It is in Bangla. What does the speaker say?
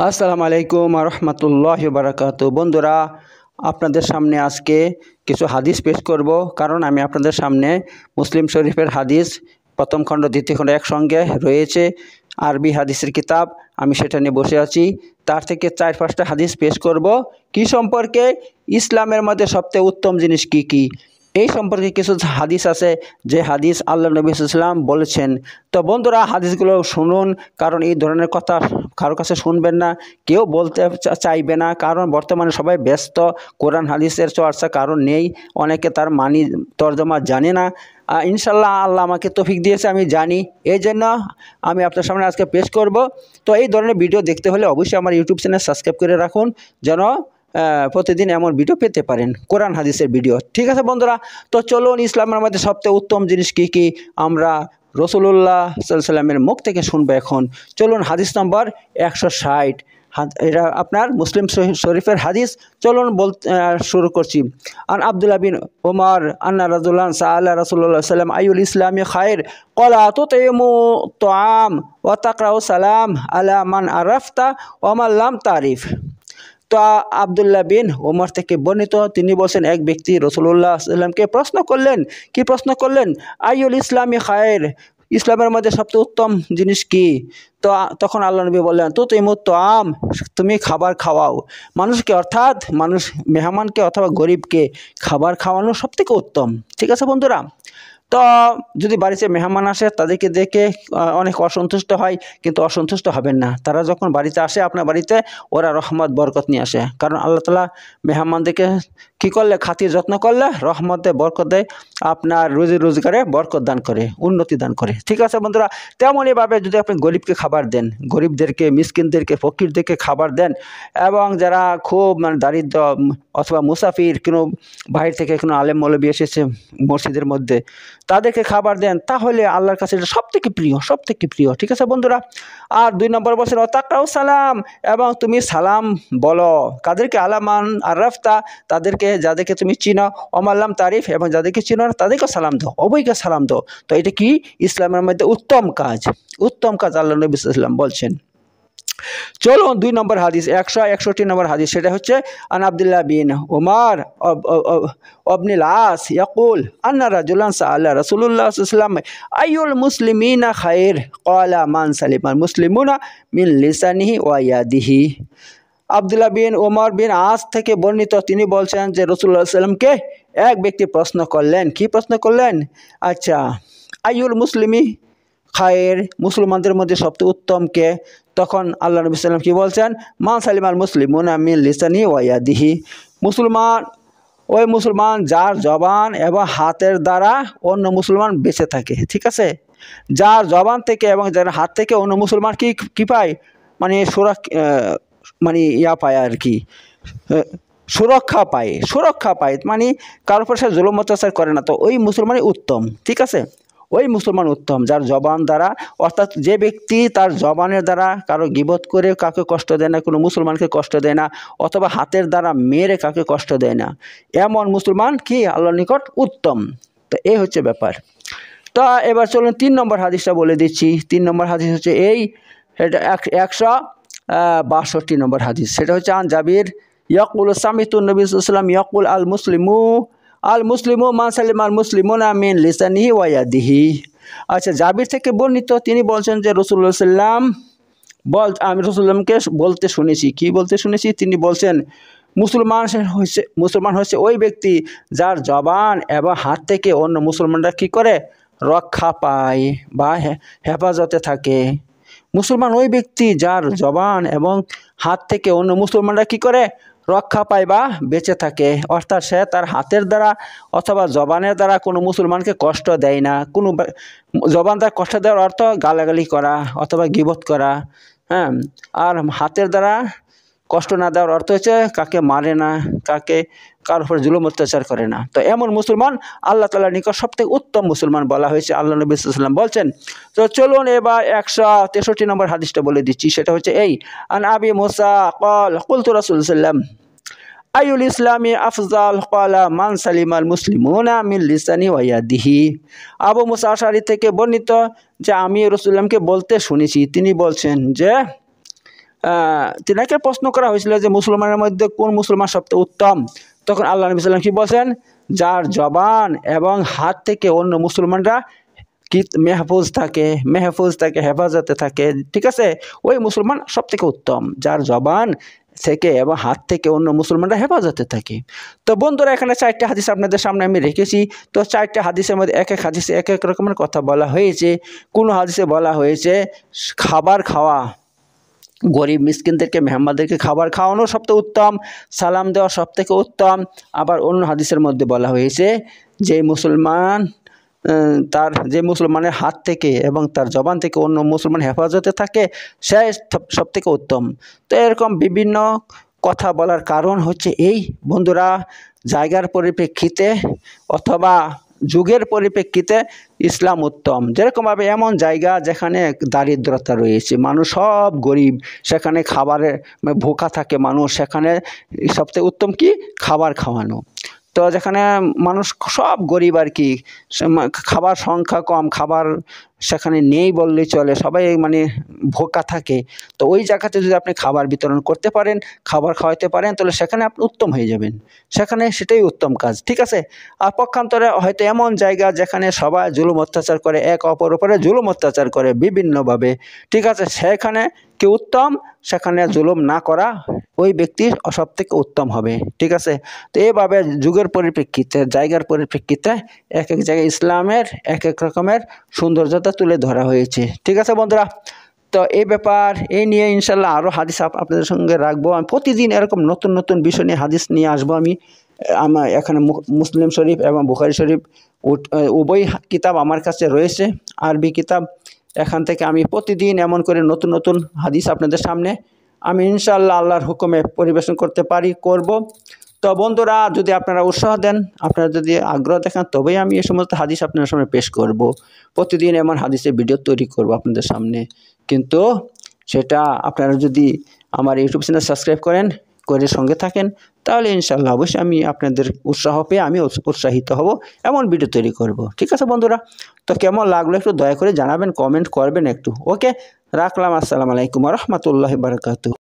আসসালামু আলাইকুম রহমতুল্লাহি বারাকাতু। বন্ধুরা, আপনাদের সামনে আজকে কিছু হাদিস পেশ করব, কারণ আমি আপনাদের সামনে মুসলিম শরীফের হাদিস প্রথম খণ্ড দ্বিতীয় খণ্ড একসঙ্গে রয়েছে, আরবি হাদিসের কিতাব, আমি সেটা নিয়ে বসে আছি। তার থেকে 4-5টা হাদিস পেশ করব। কি সম্পর্কে? ইসলামের মধ্যে সবচেয়ে উত্তম জিনিস কি কি, এই সম্পর্কে কিছু হাদিস আছে, যে হাদিস আল্লাহ নবী সাল্লাল্লাহু আলাইহি ওয়াসাল্লাম বলেছেন। তো বন্ধুরা, হাদিসগুলো শুনুন, কারণ এই ধরনের কথা কারো কাছে শুনবেন না, কেউ বলতে চাইবে না, কারণ বর্তমানে সবাই ব্যস্ত, কোরআন হাদিসের চর্চা কারণ নেই, অনেকে তার মানি তর্জমা জানে না। ইনশাল্লাহ আল্লাহ আমাকে তৌফিক দিয়েছে, আমি জানি, এই জন্য আমি আপনার সামনে আজকে পেশ করব। তো এই ধরনের ভিডিও দেখতে হলে অবশ্যই আমার ইউটিউব চ্যানেল সাবস্ক্রাইব করে রাখুন, যেন প্রতিদিন এমন ভিডিও পেতে পারেন, কোরআন হাদিসের ভিডিও। ঠিক আছে বন্ধুরা, তো চলুন ইসলামের মধ্যে সবচেয়ে উত্তম জিনিস কি কি আমরা রাসূলুল্লাহ সাল্লাল্লাহু আলাইহি ওয়াসাল্লামের মুখ থেকে শুনবো এখন। চলুন হাদিস নম্বর 160, এটা আপনার মুসলিম শরীফের হাদিস। চলুন শুরু করছি। আন আব্দুল্লাহ বিন ওমর আন্না রাজুলান সাআলা রাসূলুল্লাহ সাল্লাল্লাহু আলাইহি ওয়াসাল্লাম আইয়ুল ইসলামি খায়র ক্বালা তুতিমু তুআম ওয়া তাকরাউ সালাম আলা মান আরাফতা ওয়া মান লাম তারিফ। তো আব্দুল্লাহ বিন ওমর থেকে বর্ণিত, তিনি বলছেন, এক ব্যক্তি রাসূলুল্লাহ সাল্লাল্লাহু আলাইহি ওয়াসাল্লামকে প্রশ্ন করলেন। কি প্রশ্ন করলেন? আইয়ুল ইসলামি খায়র, ইসলামের মধ্যে সবচেয়ে উত্তম জিনিস কি? তো তখন আল্লাহ নবী বললেন, তুতিমু তুআম, তুমি খাবার খাওয়াও মানুষকে, অর্থাৎ মানুষ মেহমানকে অথবা গরিবকে খাবার খাওয়ানো সবথেকে উত্তম। ঠিক আছে বন্ধুরা, তো যদি বাড়িতে মেহমান আসে, তাদেরকে দেখে অনেক অসন্তুষ্ট হয়, কিন্তু অসন্তুষ্ট হবেন না। তারা যখন বাড়িতে আসে আপনার বাড়িতে, ওরা রহমত বরকত নিয়ে আসে, কারণ আল্লাহ তাআলা মেহমানদেরকে কী করলে, খাতির যত্ন করলে রহমতে বরকত দেয়, আপনার রুজি রোজগারে বরকত দান করে, উন্নতি দান করে। ঠিক আছে বন্ধুরা, তেমনইভাবে যদি আপনি গরিবকে খাবার দেন, গরিবদেরকে, মিসকিনদেরকে, ফকিরদেরকে খাবার দেন, এবং যারা খুব দারিদ্র অথবা মুসাফির, কোনো বাইরে থেকে কোনো আলেম মৌলবী এসেছে মসজিদের মধ্যে, তাদেরকে খাবার দেন, তাহলে আল্লাহর কাছে এটা সবথেকে প্রিয়, সবথেকে প্রিয়। ঠিক আছে বন্ধুরা, আর 2 নম্বর বলছেন তাকরাউ সালাম, এবং তুমি সালাম বলো, কাদেরকে? আলামান আর রাফতা, তাদেরকে যাদেরকে তুমি চিনো, অমাল্লাম তারিফ, এবং যাদেরকে চিনো না তাদেরকে সালাম দাও, অবৈকে সালাম দাও। তো এটা কি? ইসলামের মধ্যে উত্তম কাজ, উত্তম কাজ আল্লাহ নবী সাল্লাল্লাহু আলাইহি ওয়াসাল্লাম বলছেন। চলো 2 নম্বর হাদিস, 161 নম্বর হাদিস, সেটা হচ্ছে আন আব্দুল্লাহ বিন উমর ইবনুল আস ইয়াকুল আন্না রাজুলান সাআলা রাসূলুল্লাহ সাল্লাল্লাহু আলাইহি ওয়াসাল্লাম আইয়ুল মুসলিমিনা খায়র ক্বালা মান সালিমাল মুসলিমুনা মিন লিসানিহি ওয়া ইয়াদিহি। আব্দুল্লাহ বিন উমর বিন আস থেকে বর্ণিত, তিনি বলছেন যে রাসূলুল্লাহ সাল্লাল্লাহু আলাইহি ওয়াসাল্লামকে এক ব্যক্তি প্রশ্ন করলেন। কি প্রশ্ন করলেন? আচ্ছা, আইয়ুল মুসলিমি খায়ের, মুসলমানদের মধ্যে সবচেয়ে উত্তম কে? তখন আল্লাহ নবী সাল্লাল্লাহু আলাইহি ওয়াসাল্লাম কি বলছেন? মান সালিমাল মুসলিমুনা মিন লিসানিহি ওয়া ইয়াদিহি, মুসলমান ওই মুসলমান যার জবান এবং হাতের দ্বারা অন্য মুসলমান বেঁচে থাকে। ঠিক আছে, যার জবান থেকে এবং যার হাত থেকে অন্য মুসলমান কি পায়, মানে পায় আর কি, সুরক্ষা পায়, সুরক্ষা পায়, মানে কারোর উপর সে জুলুম অত্যাচার করে না। তো ওই মুসলমানই উত্তম। ঠিক আছে, ওই মুসলমান উত্তম যার জবান দ্বারা, অর্থাৎ যে ব্যক্তি তার জবানের দ্বারা কারো গীবত করে কাউকে কষ্ট দেয় না, কোনো মুসলমানকে কষ্ট দেয় না, অথবা হাতের দ্বারা মেরে কাউকে কষ্ট দেয় না, এমন মুসলমান কি আল্লাহর নিকট উত্তম। তো এই হচ্ছে ব্যাপার। তো এবার চলুন 3 নম্বর হাদিসটা বলে দিচ্ছি। 3 নম্বর হাদিস হচ্ছে এই, এটা 162 নম্বর হাদিস, সেটা হচ্ছে আন জাবির ইয়াকুল সামিতু নবী সাল্লাল্লাহু আলাইহি ওয়াসাল্লাম ইয়াকুল আল মুসলিমু মান সালিমাল মুসলিমুনা মিন লিসানিহি ওয়া ইয়াদিহি। আচ্ছা, জাবির থেকে বর্ণিত, তিনি বলছেন যে রাসূলুল্লাহ সাল্লাম আমি রাসূলুল্লাহকে বলতে শুনেছি। কি বলতে শুনেছি? তিনি বলছেন, মুসলমান হচ্ছে ওই ব্যক্তি যার জবান এবং হাত থেকে অন্য মুসলমানরা কি করে? রক্ষা পায় বা হেফাজতে থাকে। মুসলমান ওই ব্যক্তি যার জবান এবং হাত থেকে অন্য মুসলমানরা কি করে? রক্ষা পায় বা বেঁচে থাকে, অর্থাৎ সে তার হাতের দ্বারা অথবা জবানের দ্বারা কোনো মুসলমানকে কষ্ট দেয় না। কোনো জবান দ্বারা কষ্ট দেওয়ার অর্থ গালাগালি করা অথবা গীবত করা, হ্যাঁ, আর হাতের দ্বারা কষ্ট না দেওয়ার অর্থ হচ্ছে কাকে মারে না, কার উপর জুলুম অত্যাচার করে না। তো এমন মুসলমান আল্লাহ তাআলার নিকট সবথেকে উত্তম মুসলমান বলা হয়েছে, আল্লাহ নবী সাল্লাল্লাহু আলাইহি ওয়াসাল্লাম বলছেন। তো চলুন এবার 163 নম্বর হাদিসটা বলে দিচ্ছি, সেটা হচ্ছে এই, আন আবি মুসা ক্বাল কুলতু রাসূলুল্লাহ সাল্লাল্লাহু আলাইহি ওয়াসাল্লাম আইয়ুল ইসলামি আফজাল ক্বালা মান সালিমাল মুসলিমুনা মিন লিসানিহি ওয়া ইয়াদিহি। আবু মুসা আশআরী থেকে বর্ণিত যে আমি রাসূলুল্লাহকে বলতে শুনেছি, তিনি বলছেন যে তিনাকে প্রশ্ন করা হয়েছিল যে মুসলমানের মধ্যে কোন মুসলমান সবচেয়ে উত্তম। তখন আল্লাহ নবী সাল্লাম কি বলছেন, যার জবান এবং হাত থেকে অন্য মুসলমানরা কি মেহফুজ থাকে, হেফাজতে থাকে, ঠিক আছে, ওই মুসলমান সব থেকে উত্তম, যার জবান থেকে এবং হাত থেকে অন্য মুসলমানরা হেফাজতে থাকে। তো বন্ধুরা, এখানে 4টা হাদিস আপনাদের সামনে আমি রেখেছি। তো 4টা হাদিসের মধ্যে এক এক হাদিসে এক এক রকমের কথা বলা হয়েছে। কোনো হাদিসে বলা হয়েছে খাবার খাওয়া, গরিব মিসকিনদেরকে মেহমানদেরকে খাবার খাওয়ানো সবথেকে উত্তম, সালাম দেওয়া সবথেকে উত্তম। আবার অন্য হাদিসের মধ্যে বলা হয়েছে যে মুসলমানের হাত থেকে এবং তার জবান থেকে অন্য মুসলমান হেফাজতে থাকে, সে সবথেকে উত্তম। তো এরকম বিভিন্ন কথা বলার কারণ হচ্ছে এই বন্ধুরা, জায়গার পরিপ্রেক্ষিতে অথবা যুগের পরিপ্রেক্ষিতে ইসলাম উত্তম। যেরকমভাবে এমন জায়গা যেখানে দারিদ্রতা রয়েছে, মানুষ সব গরিব, সেখানে খাবারের ভোকা থাকে মানুষ, সেখানে সবথেকে উত্তম কি খাবার খাওয়ানো। তো যেখানে মানুষ সব গরিব আর কি, খাবার সংখ্যা কম, খাবার সেখানে নেই বললেই চলে, সবাই মানে ভোকা থাকে, তো ওই জায়গাতে যদি আপনি খাবার বিতরণ করতে পারেন, খাবার খাওয়াতে পারেন, তাহলে সেখানে আপনি উত্তম হয়ে যাবেন, সেখানে সেটাই উত্তম কাজ, ঠিক আছে। আর পক্ষান্তরে হয়তো এমন জায়গা যেখানে সবাই জুলুম অত্যাচার করে, এক অপর উপরে জুলুম অত্যাচার করে বিভিন্নভাবে, ঠিক আছে, সেখানে কি উত্তম, সেখানে জুলুম না করা ওই ব্যক্তির সবথেকে উত্তম হবে, ঠিক আছে। তো এইভাবে যুগের পরিপ্রেক্ষিতে, জায়গার পরিপ্রেক্ষিতে এক এক জায়গায় ইসলামের এক এক রকমের সৌন্দর্যতা তুলে ধরা হয়েছে, ঠিক আছে বন্ধুরা। তো এই ব্যাপার এই নিয়ে ইনশাল্লাহ আরও হাদিস আপনাদের সঙ্গে রাখবো। আমি প্রতিদিন এরকম নতুন নতুন বিষয় নিয়ে হাদিস নিয়ে আসবো। আমার এখানে মুসলিম শরীফ এবং বুখারী শরীফ উভয় কিতাব আমার কাছে রয়েছে, আরবি কিতাব। এখান থেকে আমি প্রতিদিন এমন করে নতুন নতুন হাদিস আপনাদের সামনে আমি ইনশাআল্লাহ আল্লাহর হুকুমে পরিবেশন করব। তো বন্ধুরা, যদি আপনারা উৎসাহ দেন, আপনারা যদি আগ্রহ দেখান, তবেই আমি এই সমস্ত হাদিস আপনাদের সামনে পেশ করব। প্রতিদিন এমন হাদিসের ভিডিও তৈরি করব আপনাদের সামনে। কিন্তু সেটা আপনারা যদি আমার ইউটিউব চ্যানেল সাবস্ক্রাইব করে সঙ্গে থাকেন, তাহলে ইনশাআল্লাহ অবশ্যই আমি আপনাদের উৎসাহ পেয়ে আমি উৎসাহিত হব, এমন ভিডিও তৈরি করব, ঠিক আছে বন্ধুরা। তো কেমন লাগলো একটু দয়া করে জানাবেন, কমেন্ট করবেন একটু। ওকে, রাখলাম। আসসালামু আলাইকুম ওয়া রাহমাতুল্লাহি ওয়া বারাকাতুহু।